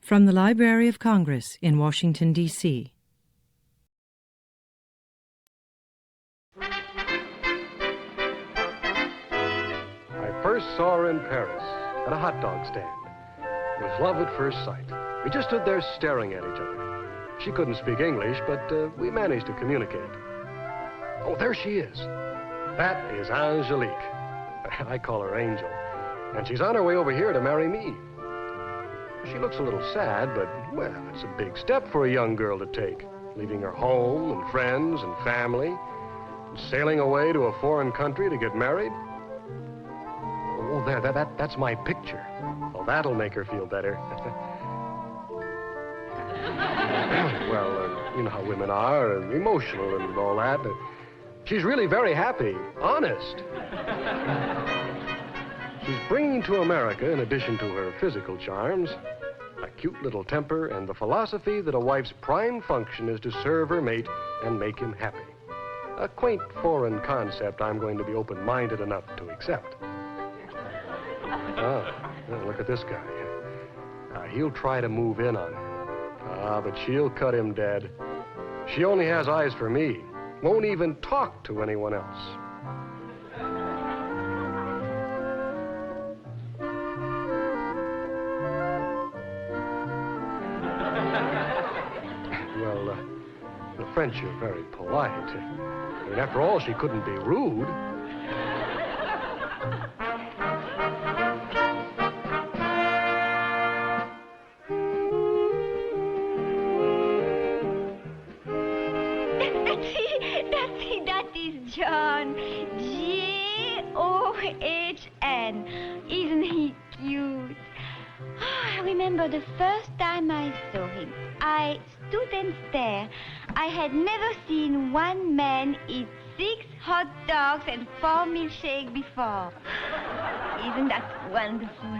From the Library of Congress in Washington, D.C. I first saw her in Paris at a hot dog stand. It was love at first sight. We just stood there staring at each other. She couldn't speak English, but we managed to communicate. Oh, there she is. That is Angelique. I call her Angel. And she's on her way over here to marry me. She looks a little sad, but, well, it's a big step for a young girl to take, leaving her home and friends and family, and sailing away to a foreign country to get married. Oh, there, that's my picture. Well, that'll make her feel better. Well, you know how women are, emotional and all that. She's really very happy, honest. She's bringing to America, in addition to her physical charms, a cute little temper and the philosophy that a wife's prime function is to serve her mate and make him happy. A quaint foreign concept I'm going to be open-minded enough to accept. Oh, look at this guy. He'll try to move in on her. But she'll cut him dead. She only has eyes for me. Won't even talk to anyone else. Well, the French are very polite. I mean, after all, she couldn't be rude. That is John. John. Isn't he cute? I remember the first time I saw him. I stood and stared. I had never seen one man eat 6 hot dogs and 4 milkshakes before. Isn't that wonderful?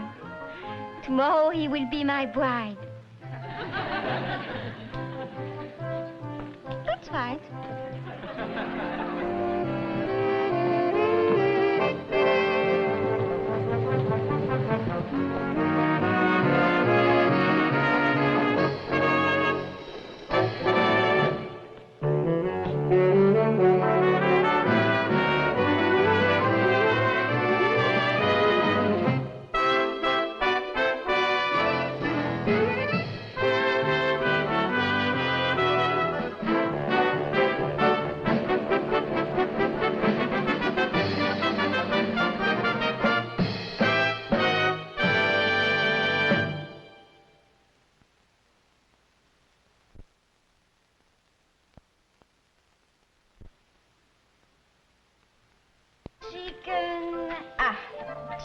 Tomorrow he will be my bride. That's right.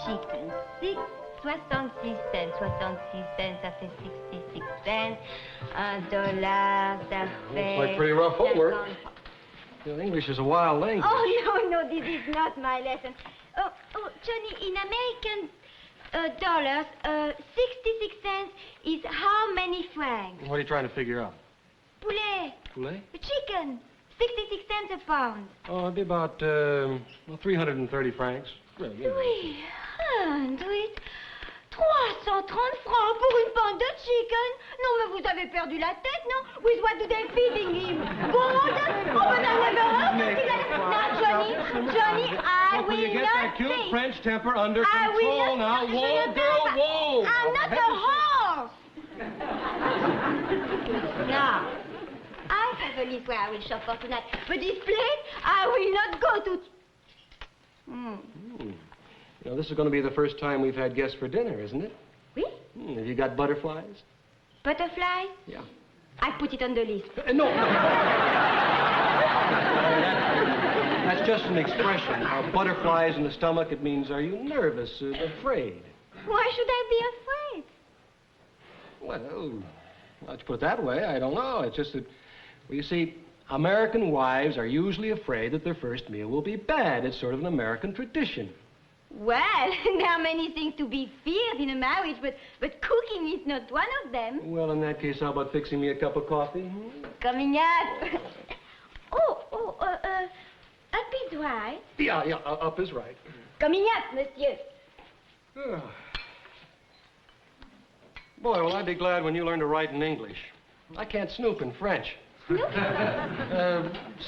Chicken. 66 cents. 66 cents, ça fait 66 cents. $1, ça fait... Looks like pretty rough homework. You know, English is a wild language. Oh, no, this is not my lesson. Oh, Johnny, in American dollars, 66 cents is how many francs? What are you trying to figure out? Poulet. Poulet? Chicken. 66 cents a pound. Oh, it'd be about, 330 francs. Well, you know. 330 francs pour une pound de chicken? Non, mais vous avez perdu la tête, non? With what do they feeding him? Gold? Oh, but I never heard something like that. Now, Johnny, I will you get not that cute think. French temper under I will control not, now. Whoa, girl, whoa. I'm not a horse. Now, I have a list where I will shop for tonight. But this place, I will not go to... You know, this is going to be the first time we've had guests for dinner, isn't it? Oui? Have you got butterflies? Butterfly? Yeah. I put it on the list. No. That's just an expression. Butterflies in the stomach, it means, are you nervous, afraid? Why should I be afraid? Well, let's put it that way. I don't know. It's just that, well, you see, American wives are usually afraid that their first meal will be bad. It's sort of an American tradition. Well, there are many things to be feared in a marriage, but cooking is not one of them. Well, in that case, how about fixing me a cup of coffee? Coming up. Up is right. Yeah, up is right. Coming up, monsieur. Boy, well, I'd be glad when you learn to write in English. I can't snoop in French.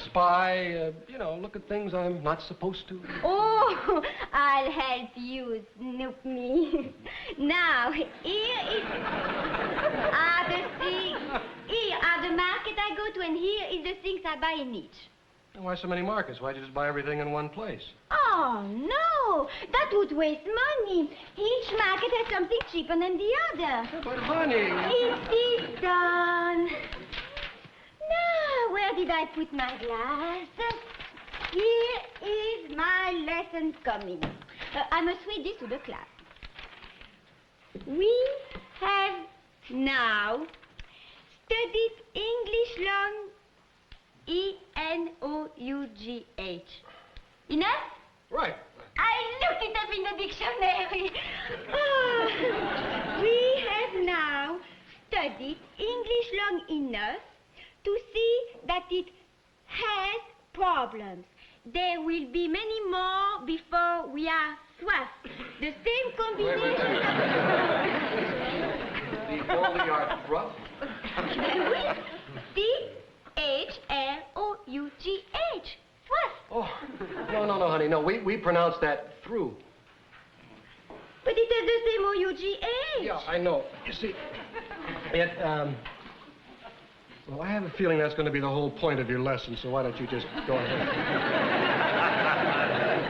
Spy, you know, look at things I'm not supposed to. Oh, I'll help you snoop me. Now, here are the things. Here are the market I go to, and here is the things I buy in each. Why so many markets? Why'd you just buy everything in one place? Oh, no. That would waste money. Each market has something cheaper than the other. But, honey... It is done. Now, where did I put my glass? Here is my lesson coming. I must read this to the class. We have now studied English long, E-N-O-U-G-H. Enough? Right. I looked it up in the dictionary. We have now studied English long enough to see that it has problems. There will be many more before we are soif. The same combination Before we are rough? with C-H-R-O-U-G-H. Soif. Oh, no, honey. No, we pronounce that through. But it has the same O-U-G-H. Yeah, I know. You see, well, I have a feeling that's going to be the whole point of your lesson, so why don't you just go ahead?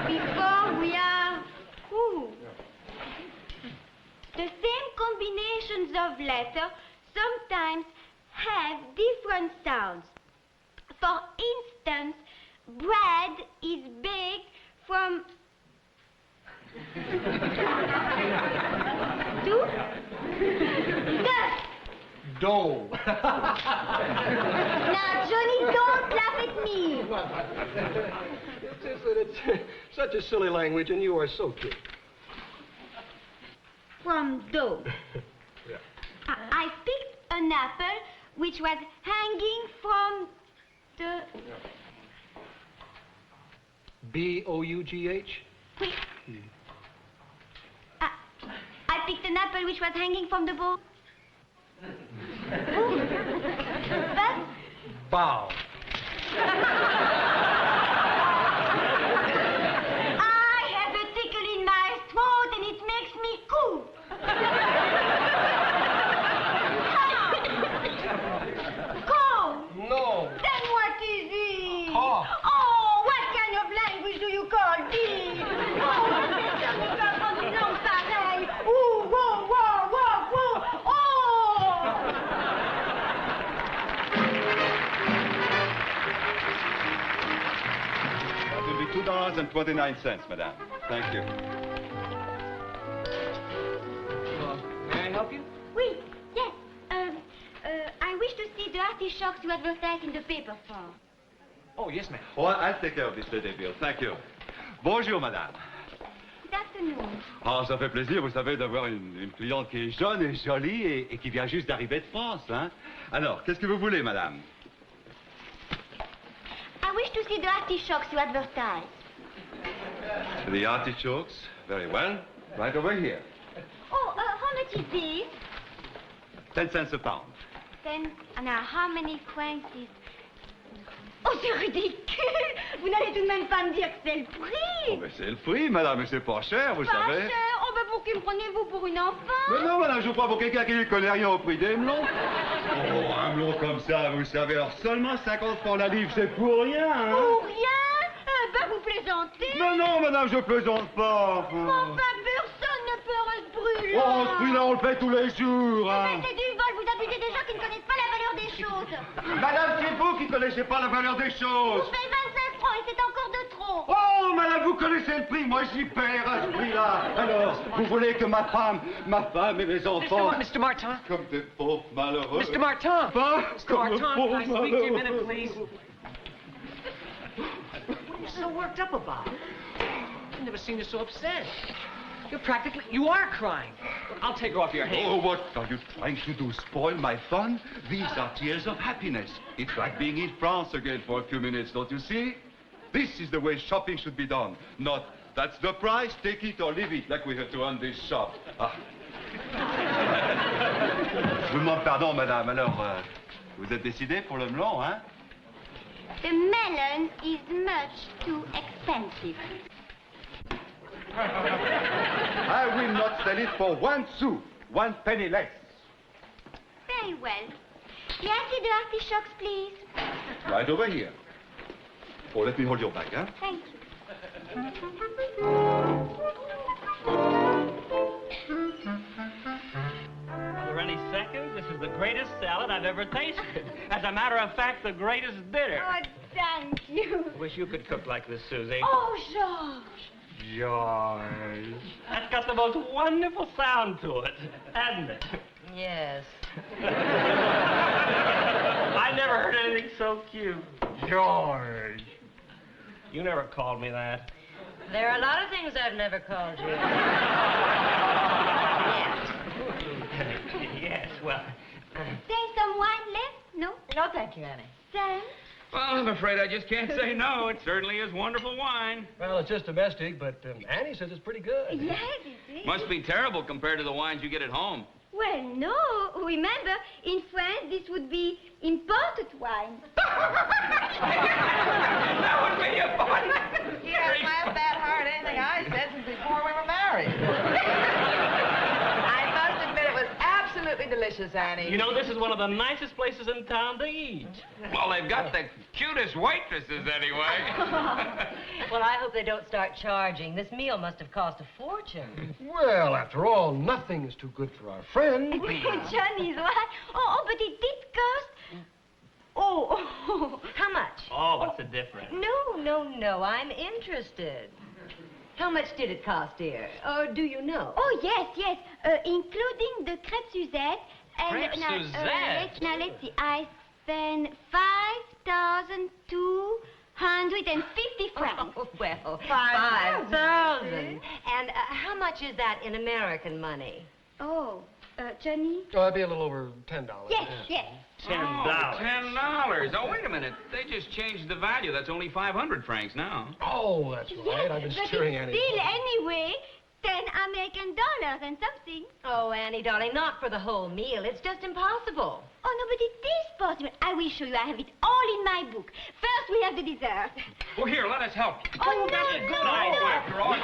Before we are who? The same combinations of letters sometimes have different sounds. For instance, bread is baked from dust. Dough. Now, Johnny, don't laugh at me. It's just that it's such a silly language, and you are so cute. From dough. Yeah. I picked an apple which was hanging from the... B-O-U-G-H? Wait. I picked an apple which was hanging from the bowl. But... Bow. I have a tickle in my throat and it makes me cool. Cold. No. Then what is it? Cough. Oh, what kind of language do you call this? Oh, ça me fait prendre une langue pareille. Ouh, wow, wow, wow, wow. Oh! That will be $2.29, madame. Thank you. May I help you? Oui, yes. I wish to see the artichokes you advertise in the paper for. Oh, yes, ma'am. Oh, I'll take care of this lady bill. Thank you. Bonjour, madame. Good afternoon. Ah, ça fait plaisir, vous savez, d'avoir une cliente qui est jeune et jolie et qui vient juste d'arriver de France, hein. Alors, qu'est-ce que vous voulez, madame? I wish to see the artichokes you advertise. The artichokes. Very well. Right over here. Oh, how much is this? 10 cents a pound. Then, now, how many francs is... Oh, c'est ridicule! Vous n'allez tout de même pas me dire que c'est le prix! Oh, mais c'est le prix, madame, mais c'est pas cher, vous Pas savez. cher! Oh, ben pour qui me prenez-vous pour une enfant? Mais non, madame, je vous prends pour quelqu'un qui ne connaît rien au prix des melons. Oh, un melon comme ça, vous savez, alors seulement 50 francs la livre, c'est pour rien, hein. Pour rien? Ben vous plaisantez! Mais non, madame, je plaisante pas. Enfin, personne ne peut se brûler! Oh, ce prix-là, on le fait tous les jours, hein. Mais c'est du vol, vous abusez des gens qui ne connaissent pas la valeur des choses! Madame, c'est vous qui connaissez pas la valeur des Vous choses. payez 25 francs et c'est encore de trop! Oh, madame, vous connaissez le prix, moi j'y perds à ce prix-là. Alors, vous voulez que ma femme et mes enfants... Mr. Martin? Comme des pauvres malheureux... Mr. Martin! Pas Mr. comme des Martin, pauvres can I speak to you a malheureux. minute, please? What are you so worked up about? I've never seen you so upset. You are crying. I'll take her off your hands. Oh, what are you trying to do? Spoil my fun? These are tears of happiness. It's like being in France again for a few minutes, don't you see? This is the way shopping should be done. Not, that's the price, take it or leave it, like we have to run this shop. Ah. Je vous demande pardon, madame. Alors, vous êtes décidée pour le melon, hein? The melon is much too expensive. I will not sell it for 1 sou. 1 penny less. Very well. May I see the artichokes, please? Right over here. Oh, let me hold your bag, huh? Thank you. For any seconds, this is the greatest salad I've ever tasted. As a matter of fact, the greatest dinner. Oh, thank you. Wish you could cook like this, Susie. Oh, George. George. That's got the most wonderful sound to it, hasn't it? Yes. I never heard anything so cute. George. You never called me that. There are a lot of things I've never called you. Yes, well. There's some wine left? No? No, thank you, Annie. Sam? Well, I'm afraid I just can't say no. It certainly is wonderful wine. Well, it's just domestic, but Annie says it's pretty good. Yes, it is. Must be terrible compared to the wines you get at home. Well, no. Remember, in France, this would be imported wine. That would be a fun. You don't laugh that hard at anything I said since before we were married. I must admit it was absolutely delicious, Annie. You know, this is one of the nicest places in town to eat. Well, they've got the cutest waitresses anyway. Well, I hope they don't start charging. This meal must have cost a fortune. Well, after all, nothing is too good for our friend. Johnny's right. Oh, but it did cost... Oh. How much? Oh, what's the difference? No, I'm interested. How much did it cost, dear? Or do you know? Oh, yes. Including the crêpe Suzette. And, Crêpe Suzette? Let's see. I spent 5,250 francs. Oh, well, 5,000. And how much is that in American money? Oh, Johnny? Oh, that'd be a little over $10. Yes. $10. $10. Oh, wait a minute. They just changed the value. That's only 500 francs now. Oh, that's right. I've been but steering it's Annie. still, anyway, 10 American dollars and something. Oh, Annie, darling, not for the whole meal. It's just impossible. Oh, no, but it is possible. I will show you. I have it all in my book. First, we have the dessert. Well, here, let us help you. Oh, That's a no, good no, idea. no. After all,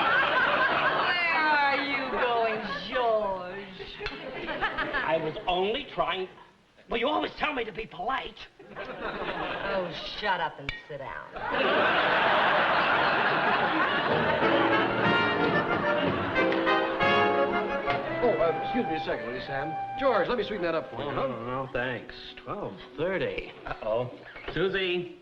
Where are you going, George? I was only trying... Well, you always tell me to be polite. Oh, shut up and sit down. Oh, excuse me a second, will you, Sam? George, let me sweeten that up for you, huh? No, thanks. 12:30. Uh-oh. Susie,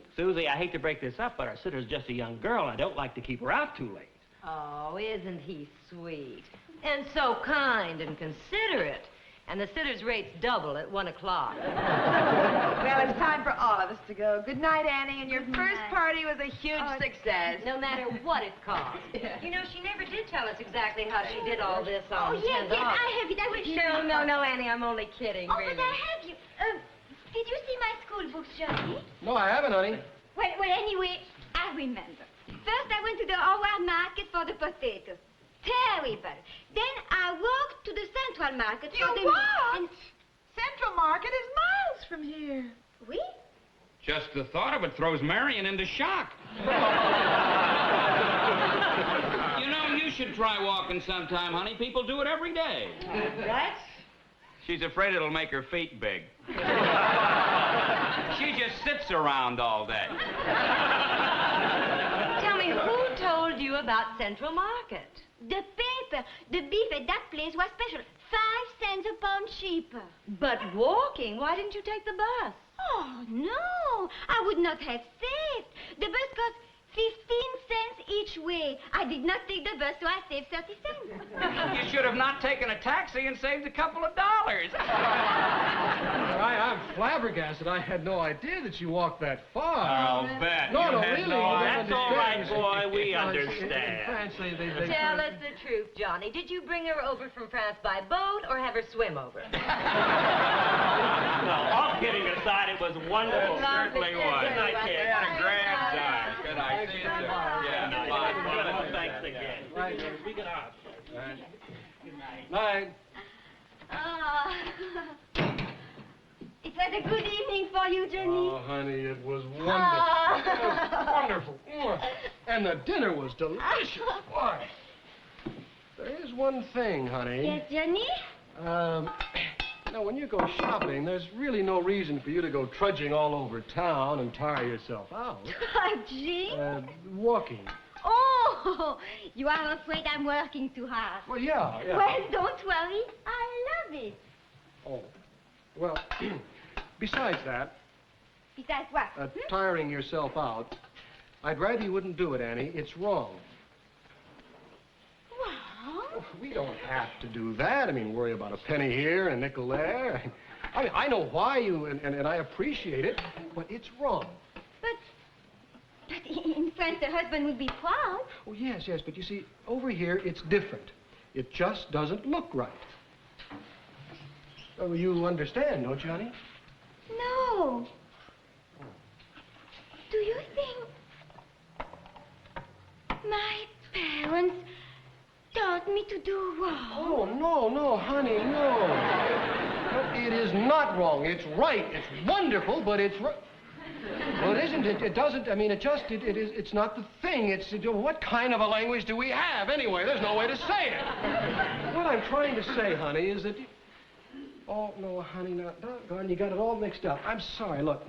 I hate to break this up, but our sitter's just a young girl. I don't like to keep her out too late. Oh, isn't he sweet? And so kind and considerate. And the sitter's rate's double at 1 o'clock. Well, it's time for all of us to go. Good night, Annie, and your first party was a huge success. No matter what it cost. You know, she never did tell us exactly how she did all this Oh, on yes, $10. I have it. I will show you. No, Annie, I'm only kidding, Oh, really. but I have you. Did you see my school books, Johnny? No, I haven't, honey. Well, anyway, I remember. First, I went to the Howard market for the potatoes. Terrible. Then I walked to the Central Market for the... walked? Central Market is miles from here. Oui? just the thought of it throws Marion into shock. You know, you should try walking sometime, honey. People do it every day. Right? She's afraid it'll make her feet big. She just sits around all day. Tell me, who told you about Central Market? The paper, the beef at that place was special. 5 cents a pound cheaper. But walking, why didn't you take the bus? Oh, no. I would not have saved. The bus cost 15 cents each way. I did not take the bus, so I saved 30 cents. You should have not taken a taxi and saved a couple of dollars. I'm flabbergasted. I had no idea that you walked that far. I'll bet. No, You no, had really. no you don't That's all right, understand. boy. We In understand. France, they Tell us the truth, Johnny. Did you bring her over from France by boat or have her swim over? No, all kidding aside, it was wonderful. Certainly was. Good night, kid. We had a grand time. Good night. See you soon. Yeah, Good night. bye. Thanks again. We get out. Good night. It was a good evening for you, Johnny. Oh, honey, it was wonderful. It was wonderful. And the dinner was delicious. Why? There is one thing, honey. Yes, Johnny? Now, when you go shopping, there's really no reason for you to go trudging all over town and tire yourself out. Trudging? Walking. Oh, you are afraid I'm working too hard. Well, yeah. Well, don't worry. I love it. Oh, well, besides that, Besides what? tiring yourself out, I'd rather you wouldn't do it, Annie. It's wrong. Well? Oh, we don't have to do that. I mean, worry about a penny here and a nickel there. I mean, I know why you, and I appreciate it, but it's wrong. But in France, the husband would be proud. Oh, yes, but you see, over here, it's different. It just doesn't look right. Oh, you understand, don't you, honey? No. Do you think my parents taught me to do wrong? Oh, no, honey, no. No, it is not wrong. It's right. It's wonderful, but it's right. Well, it isn't. It doesn't. I mean, it's not the thing. What kind of a language do we have anyway? There's no way to say it. What I'm trying to say, honey, is that... Oh, no, honey, no, doggone, you got it all mixed up. I'm sorry, look.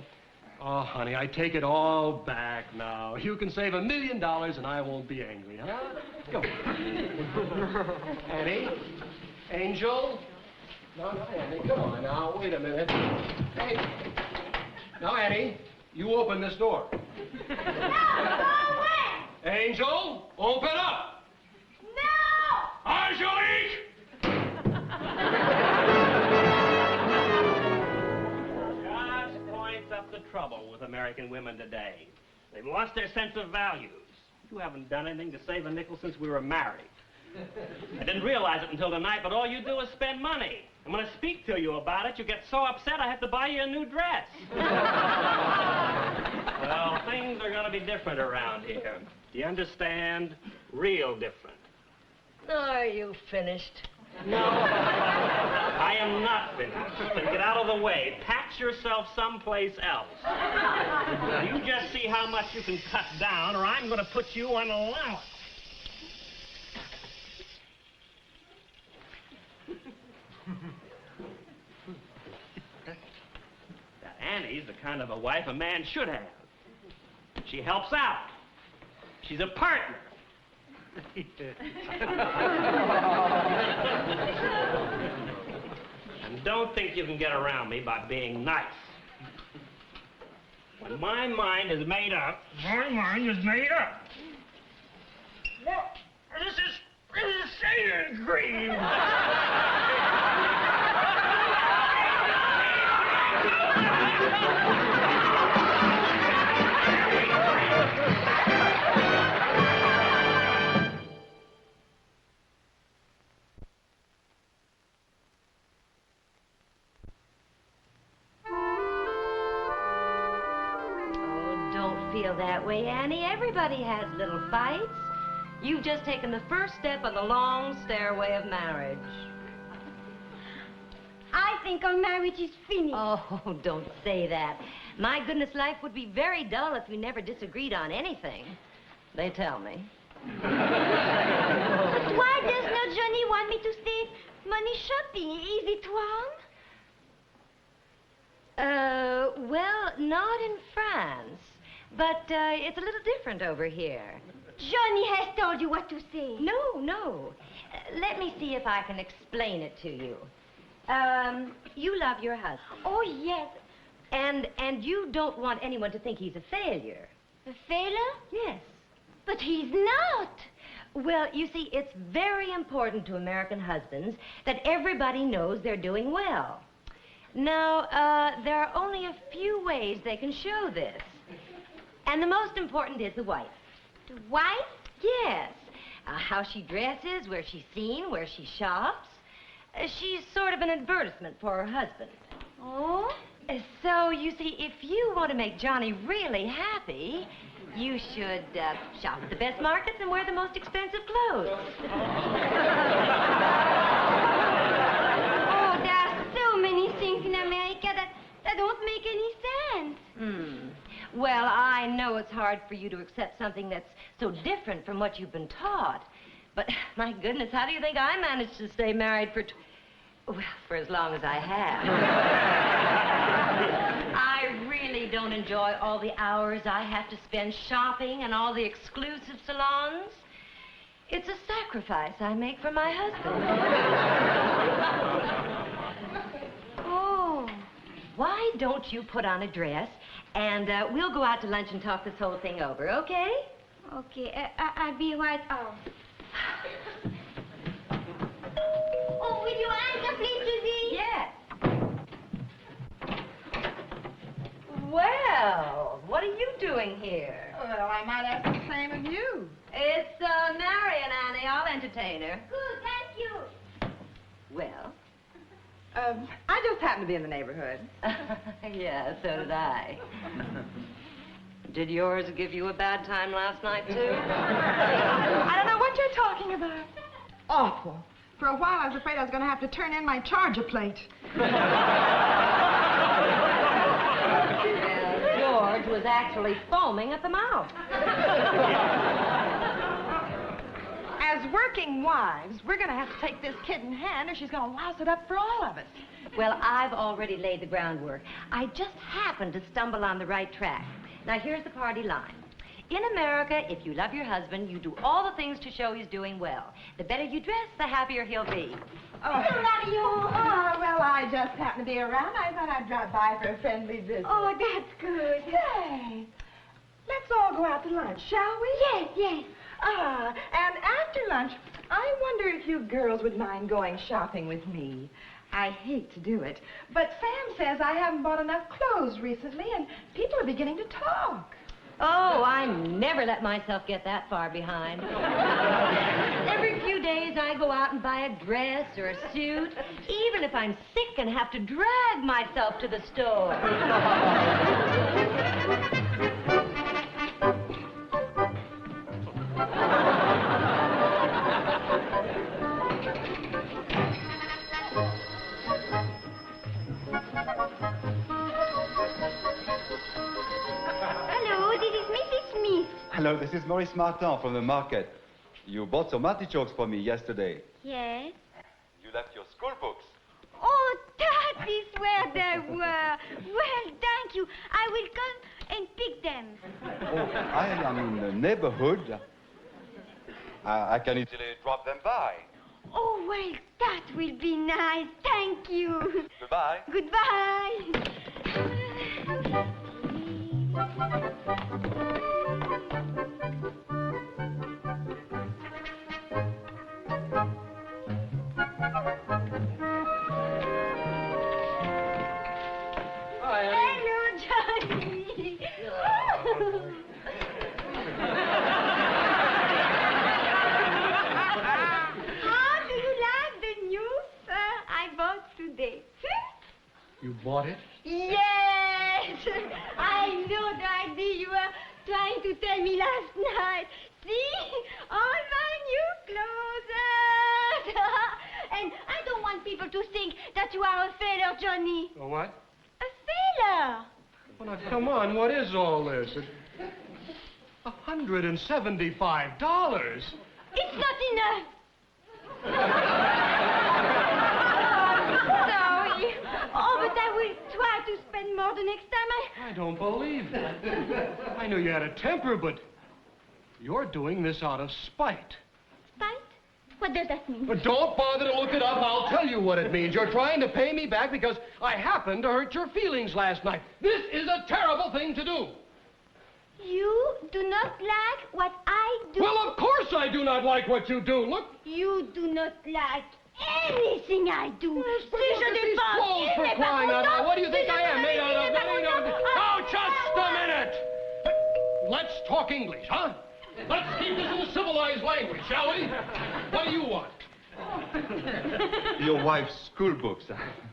Oh, honey, I take it all back now. You can save $1 million and I won't be angry, huh? Go. Annie? Angel? No, Annie, come on now. Wait a minute. Hey. Now, Annie, you open this door. No, go away! Angel, open up! No! Angelique! Just points up the trouble with American women today. They've lost their sense of values. You haven't done anything to save a nickel since we were married. I didn't realize it until tonight, but all you do is spend money. And when I speak to you about it, you get so upset I have to buy you a new dress. Well, things are going to be different around here. Do you understand? Real different. Are you finished? No, I am not finished. Then get out of the way. Patch yourself someplace else. Now, you just see how much you can cut down, or I'm going to put you on allowance. Now, Annie's the kind of a wife a man should have. She helps out. She's a partner. And don't think you can get around me by being nice. When my mind is made up, my mind is made up. Well, this is Satan cream. Feel that way, Annie. Everybody has little fights. You've just taken the first step on the long stairway of marriage. I think our marriage is finished. Oh, don't say that. My goodness, life would be very dull if we never disagreed on anything. They tell me. But why does not Johnny want me to save money shopping? Is it wrong? Well, not in France. But it's a little different over here. Johnny has told you what to say. No. Let me see if I can explain it to you. You love your husband. Oh, yes. And you don't want anyone to think he's a failure. A failure? Yes. But he's not. Well, you see, it's very important to American husbands that everybody knows they're doing well. Now, there are only a few ways they can show this. And the most important is the wife. The wife? Yes. How she dresses, where she's seen, where she shops. She's sort of an advertisement for her husband. Oh? So, you see, if you want to make Johnny really happy, You should shop at the best markets and wear the most expensive clothes. Oh, there are so many things in America that don't make any sense. Well, I know it's hard for you to accept something that's so different from what you've been taught. But, my goodness, how do you think I managed to stay married for as long as I have? I really don't enjoy all the hours I have to spend shopping and all the exclusive salons. It's a sacrifice I make for my husband. Oh. Why don't you put on a dress and we'll go out to lunch and talk this whole thing over, okay? Okay, I'll be right out. Oh, will you answer, please, Susie? Yes. Well, what are you doing here? Well, I might ask the same of you. It's Marion, Annie. I'll entertain her. Good, thank you. Well? I just happened to be in the neighborhood. Yeah, so did I. Did yours give you a bad time last night, too? I don't know what you're talking about. Awful. For a while, I was afraid I was going to have to turn in my charger plate. Well, George was actually foaming at the mouth. As working wives, we're going to have to take this kid in hand or she's going to louse it up for all of us. Well, I've already laid the groundwork. I just happened to stumble on the right track. Now, here's the party line. In America, if you love your husband, you do all the things to show he's doing well. The better you dress, the happier he'll be. Oh, love you. Oh, well, I just happened to be around. I thought I'd drop by for a friendly visit. Oh, that's good. Say, let's all go out to lunch, shall we? Yes, yes. And after lunch, I wonder if you girls would mind going shopping with me. I hate to do it, but Sam says I haven't bought enough clothes recently, and people are beginning to talk. Oh, I never let myself get that far behind. Every few days, I go out and buy a dress or a suit, even if I'm sick and have to drag myself to the store. Hello, this is Maurice Martin from the market. You bought some artichokes for me yesterday. Yes. You left your school books. Oh, that is where they were. Well, thank you. I will come and pick them. Oh, I am in the neighborhood. I can easily drop them by. Oh, well, that will be nice. Thank you. Goodbye. Goodbye. Hello, Johnny. How do you like the new fur I bought today? You bought it? Yes! I know the idea you were trying to tell me last night. See? All my new clothes. And I don't want people to think that you are a failure, Johnny. A what? A failure. Well, now, come on, what is all this? $175. It's not enough. Sorry. Oh, but I will try to spend more the next time. I don't believe that. I knew you had a temper, but you're doing this out of spite. Spite? What does that mean? But don't bother to look it up. I'll tell you what it means. You're trying to pay me back because I happened to hurt your feelings last night. This is a terrible thing to do. You do not like what I do. Well, of course I do not like what you do. Look. You do not like anything I do. Yes, but look at these clothes for crying out loud. What do you think I am, made out of? Oh, just a minute. Let's talk English, huh? Let's keep this in a civilized language, shall we? What do you want? Your wife's school books.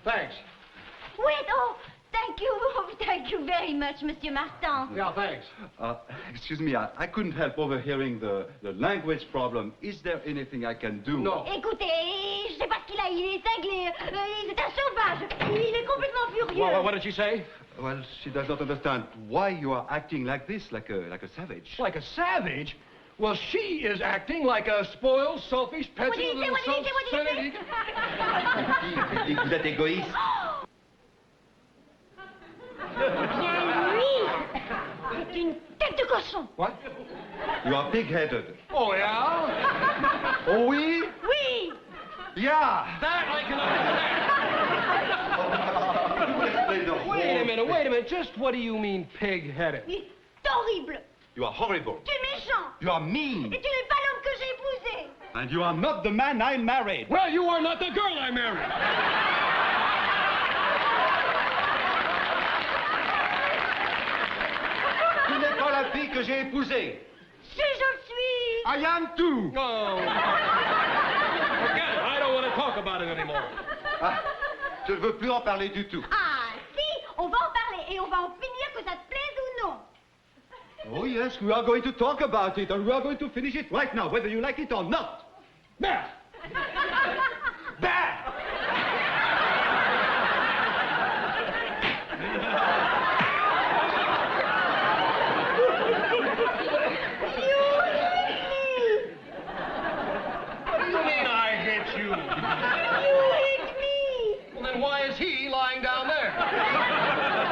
Thanks. Wait, oh, there Thank you very much, Monsieur Martin. Yeah, thanks. Excuse me, I couldn't help overhearing the language problem. Is there anything I can do? No. Écoutez, je sais pas ce qu'il a, il est cinglé, c'est un sauvage, il est complètement furieux. Well, what did she say? Well, she does not understand why you are acting like this, like a savage. Like a savage? Well, she is acting like a spoiled, selfish, petulant, little self-centered... Vous êtes égoïste. Bien lui, c'est une tête de cochon. What? You are pig-headed. Oh, yeah? Oh, oui? Oui. Yeah. That I can understand. Wait a minute. Just what do you mean, pig-headed? Il est horrible. You are horrible. Tu es méchant. You are mean. Et tu n'es pas l'homme que j'ai épousé. And you are not the man I married. Well, you are not the girl I married. Tu n'es pas la fille que j'ai épousée. Si je le suis. I am too. Oh. Forget it. I don't want to talk about it anymore. Ah, je ne veux plus en parler du tout. Ah, si, on va en parler et on va en finir que ça te plaise ou non. Oh, yes, we are going to talk about it, and we are going to finish it right now, whether you like it or not. There. There. What do you mean I hit you? You hit me. Well, then why is he lying down there?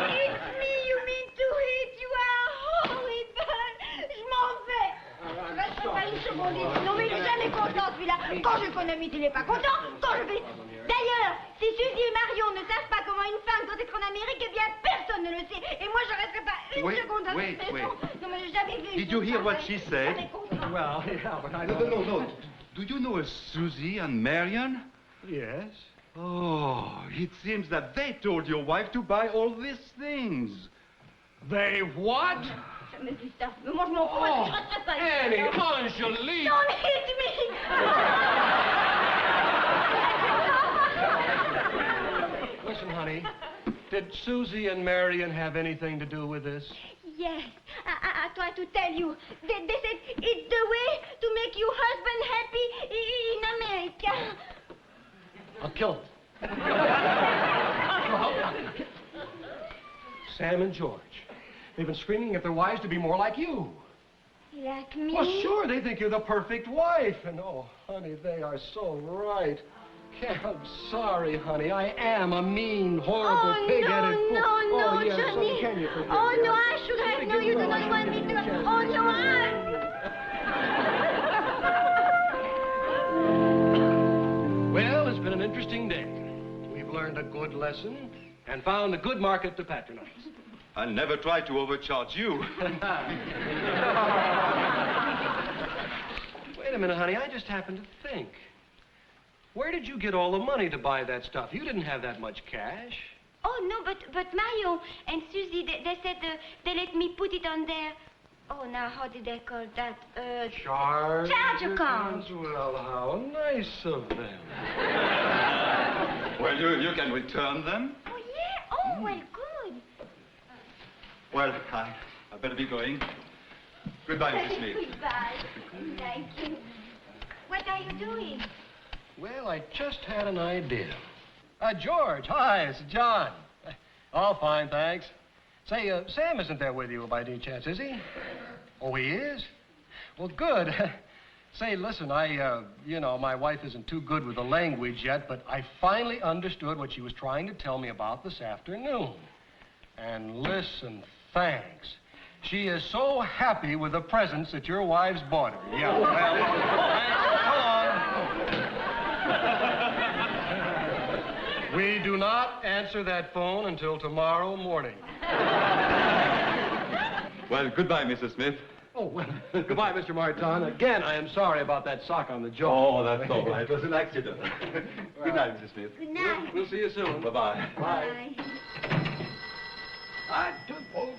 It's me you mean to hit. You are horrible. Je m'en vais. Reste pas une seconde ici. Non mais il est jamais content celui-là. Quand je l'économise, il n'est pas content. Quand je vais... D'ailleurs, si Suzy et Marion ne savent pas comment une femme doit être en Amérique, eh bien personne ne le sait. Et moi je resterai pas une seconde dans cette maison. Non mais j'ai jamais vu. Did you hear what she said? Well, yeah, but I No, don't no, no. Do you know Susie and Marion? Yes. Oh, it seems that they told your wife to buy all these things. They what? Jamais vu ça. Mais moi je m'en fous, je resterai pas ici. Annie, Angelique. Don't hit me. Listen, honey, did Susie and Marion have anything to do with this? Yes, I tried to tell you. They said it's the way to make your husband happy in America. I'll kill him. Sam and George. They've been screaming at their wives to be more like you. Like me? Well, sure, they think you're the perfect wife. And, oh, honey, they are so right. I'm sorry, honey. I am a mean, horrible, pig-headed fool. No, yes, Johnny. so can you forgive Oh, me? no, I should have known you do not want me to... Oh, no, Well, it's been an interesting day. We've learned a good lesson and found a good market to patronize. I'll never try to overcharge you. Wait a minute, honey. I just happened to think. Where did you get all the money to buy that stuff? You didn't have that much cash. Oh, no, but Mario and Susie, they said they let me put it on their... Oh, now, how did they call that? Charge account. Well, how nice of them. Well, you can return them. Oh, yeah? Oh, well, good. Well, I better be going. Goodbye, Mrs. Smith. Goodbye. Thank you. What are you doing? Well, I just had an idea. George, hi, it's John. All fine, thanks. Say, Sam isn't there with you by any chance, is he? Oh, he is? Well, good. Say, listen, my wife isn't too good with the language yet, but I finally understood what she was trying to tell me about this afternoon. And listen, thanks. She is so happy with the presents that your wives bought her. Yeah, well, thanks. So long. We do not answer that phone until tomorrow morning. Well, goodbye, Mrs. Smith. Oh, well, goodbye, Mr. Martin. Again, I am sorry about that sock on the jaw. Oh, that's all right. It was an accident. Good night, Mrs. Smith. Good night. We'll see you soon. Bye-bye. Bye. I took both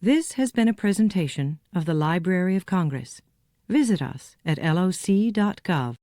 This has been a presentation of the Library of Congress. Visit us at loc.gov.